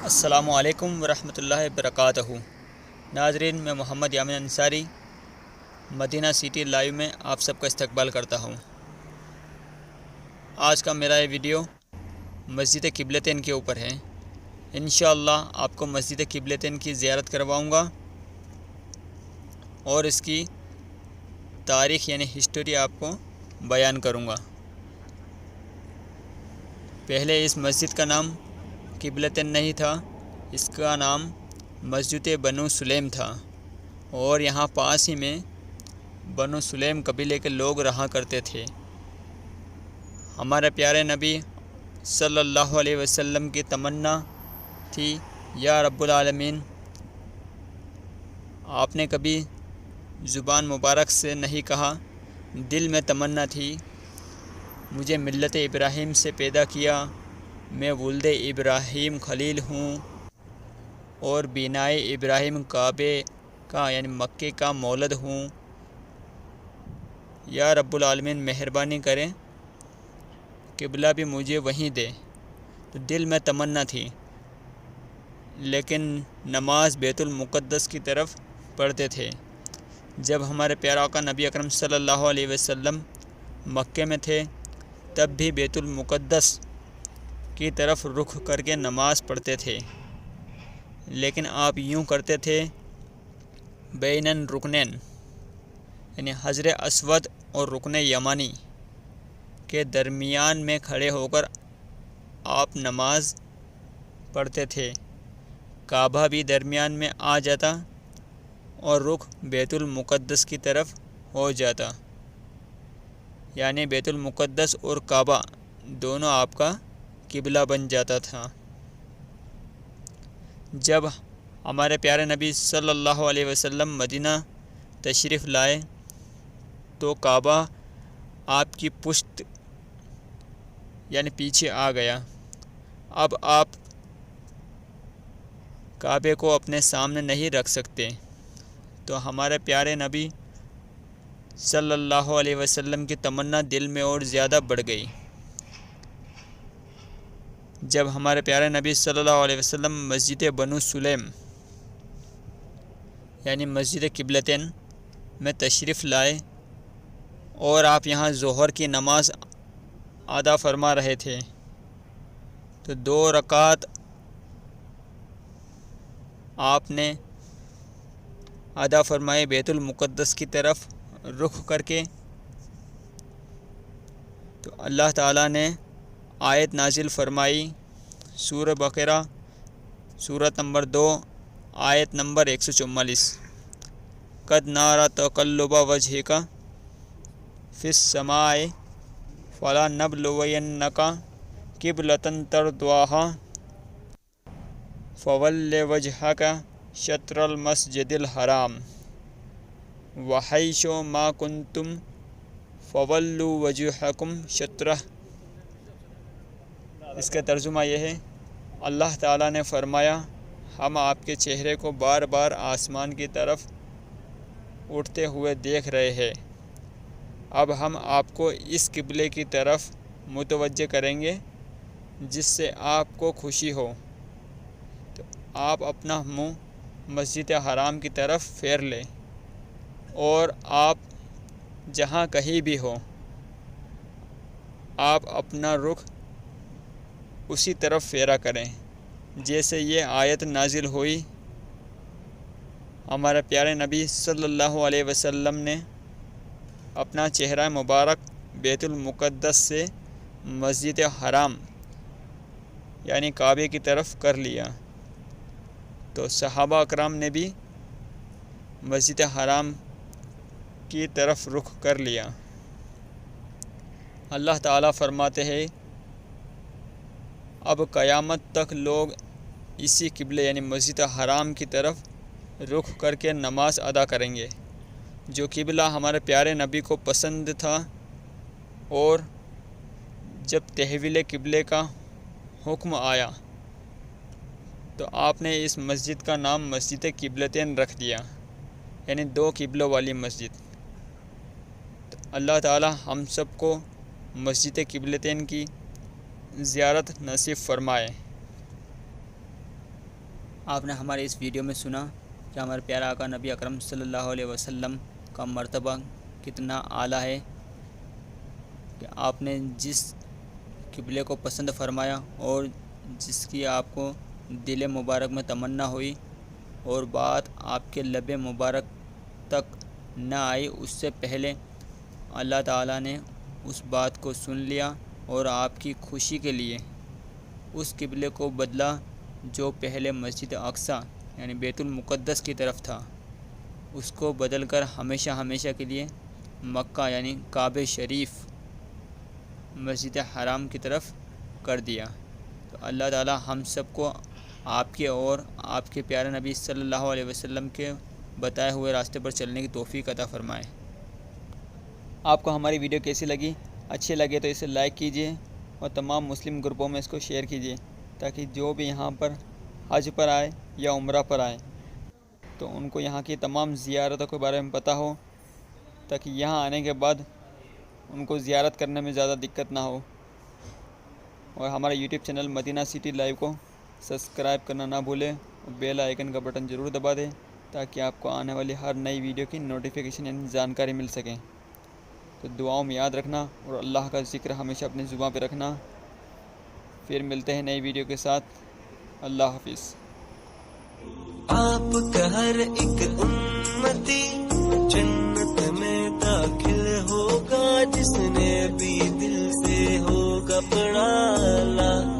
السلام علیکم ورحمۃ اللہ وبرکاتہ۔ ناظرین، میں محمد یامین انصاری مدینہ سٹی لائیو میں آپ سب کا استقبال کرتا ہوں۔ آج کا میرا یہ ویڈیو مسجد قبلتین کے اوپر ہے۔ انشاءاللہ آپ کو مسجد قبلتین کی زیارت کرواؤں گا اور اس کی تاریخ یعنی ہسٹوری آپ کو بیان کروں گا۔ پہلے اس مسجد کا نام قبلتین نہیں تھا، اس کا نام مسجد بنو سلیم تھا، اور یہاں پاس ہی میں بنو سلیم قبیلے کے لوگ رہا کرتے تھے۔ ہمارے پیارے نبی صلی اللہ علیہ وسلم کی تمنا تھی، یا رب العالمین، آپ نے کبھی زبان مبارک سے نہیں کہا، دل میں تمنا تھی، مجھے ملت ابراہیم سے پیدا کیا، میں ولد ابراہیم خلیل ہوں اور بینائے ابراہیم کعبے کا یعنی مکے کا مولد ہوں، یا رب العالمین مہربانی کریں قبلہ بھی مجھے وہیں دے۔ تو دل میں تمنا تھی، لیکن نماز بیت المقدس کی طرف پڑھتے تھے۔ جب ہمارے پیارا آقا نبی اکرم صلی اللہ علیہ وسلم مکے میں تھے، تب بھی بیت المقدس کی طرف رخ کر کے نماز پڑھتے تھے، لیکن آپ یوں کرتے تھے، بین الرکنین یعنی حجر اسود اور رکن یمانی کے درمیان میں کھڑے ہو کر آپ نماز پڑھتے تھے۔ کعبہ بھی درمیان میں آ جاتا اور رخ بیت المقدس کی طرف ہو جاتا، یعنی بیت المقدس اور کعبہ دونوں آپ کا قبلہ بن جاتا تھا۔ جب ہمارے پیارے نبی صلی اللہ علیہ وسلم مدینہ تشریف لائے تو کعبہ آپ کی پشت یعنی پیچھے آ گیا۔ اب آپ کعبے کو اپنے سامنے نہیں رکھ سکتے، تو ہمارے پیارے نبی صلی اللہ علیہ وسلم کی تمنا دل میں اور زیادہ بڑھ گئی۔ جب ہمارے پیارے نبی صلی اللہ علیہ وسلم مسجد بنو سلیم یعنی مسجد قبلتین میں تشریف لائے اور آپ یہاں ظہر کی نماز ادا فرما رہے تھے، تو 2 رکعت آپ نے ادا فرمائے بیت المقدس کی طرف رخ کر کے۔ تو اللہ تعالیٰ نے آیت نازل فرمائی، سورہ بقرہ سورۃ نمبر 2 آیت نمبر 144، قد ناری تقلب وجہک فی السماء فلنولینک قبلۃ ترضاھا فول وجہک شطر المسجد الحرام وحیث ما کنتم فولوا وجوہکم شطرہ۔ اس کا ترجمہ یہ ہے، اللہ تعالیٰ نے فرمایا، ہم آپ کے چہرے کو بار بار آسمان کی طرف اٹھتے ہوئے دیکھ رہے ہیں، اب ہم آپ کو اس قبلے کی طرف متوجہ کریں گے جس سے آپ کو خوشی ہو، تو آپ اپنا منہ مسجد حرام کی طرف پھیر لیں، اور آپ جہاں کہیں بھی ہو آپ اپنا رخ اسی طرف پھیرا کریں۔ جیسے یہ آیت نازل ہوئی، ہمارے پیارے نبی صلی اللہ علیہ وسلم نے اپنا چہرہ مبارک بیت المقدس سے مسجد حرام یعنی کعبے کی طرف کر لیا، تو صحابہ اکرام نے بھی مسجد حرام کی طرف رخ کر لیا۔ اللہ تعالیٰ فرماتے ہیں، اب قیامت تک لوگ اسی قبلے یعنی مسجد حرام کی طرف رخ کر کے نماز ادا کریں گے، جو قبلہ ہمارے پیارے نبی کو پسند تھا، اور جب تحویل قبلے کا حکم آیا تو آپ نے اس مسجد کا نام مسجد قبلتین رکھ دیا، یعنی 2 قبلوں والی مسجد۔ تو اللہ تعالی ہم سب کو مسجد قبلتین کی زیارت نصیب فرمائے۔ آپ نے ہمارے اس ویڈیو میں سنا کہ ہمارے پیارا آقا نبی اکرم صلی اللہ علیہ وسلم کا مرتبہ کتنا اعلیٰ ہے، کہ آپ نے جس قبلے کو پسند فرمایا اور جس کی آپ کو دل مبارک میں تمنا ہوئی اور بات آپ کے لب مبارک تک نہ آئی، اس سے پہلے اللہ تعالیٰ نے اس بات کو سن لیا اور آپ کی خوشی کے لیے اس قبلے کو بدلا جو پہلے مسجد اقصی یعنی بیت المقدس کی طرف تھا، اس کو بدل کر ہمیشہ ہمیشہ کے لیے مکہ یعنی کعبہ شریف مسجد حرام کی طرف کر دیا۔ تو اللہ تعالیٰ ہم سب کو آپ کے اور آپ کے پیارے نبی صلی اللہ علیہ وسلم کے بتائے ہوئے راستے پر چلنے کی توفیق عطا فرمائے۔ آپ کو ہماری ویڈیو کیسی لگی؟ اچھی لگے تو اسے لائک کیجیے اور تمام مسلم گروپوں میں اس کو شیئر کیجیے، تاکہ جو بھی یہاں پر حج پر آئے یا عمرہ پر آئے تو ان کو یہاں کی تمام زیارتوں کے بارے میں پتہ ہو، تاکہ یہاں آنے کے بعد ان کو زیارت کرنے میں زیادہ دقت نہ ہو۔ اور ہمارے یوٹیوب چینل مدینہ سٹی لائیو کو سبسکرائب کرنا نہ بھولیں اور بیل آئیکن کا بٹن ضرور دبا دیں، تاکہ آپ کو آنے والی ہر نئی ویڈیو کی نوٹیفیکیشن یعنی جانکاری مل سکے۔ تو دعاؤں میں یاد رکھنا اور اللہ کا ذکر ہمیشہ اپنی زبان پہ رکھنا۔ پھر ملتے ہیں نئی ویڈیو کے ساتھ۔ اللہ حافظ۔ آپ کا ہر ایک امتی جنت میں داخل ہوگا، جس نے بھی دل سے ہوگا پڑھا لا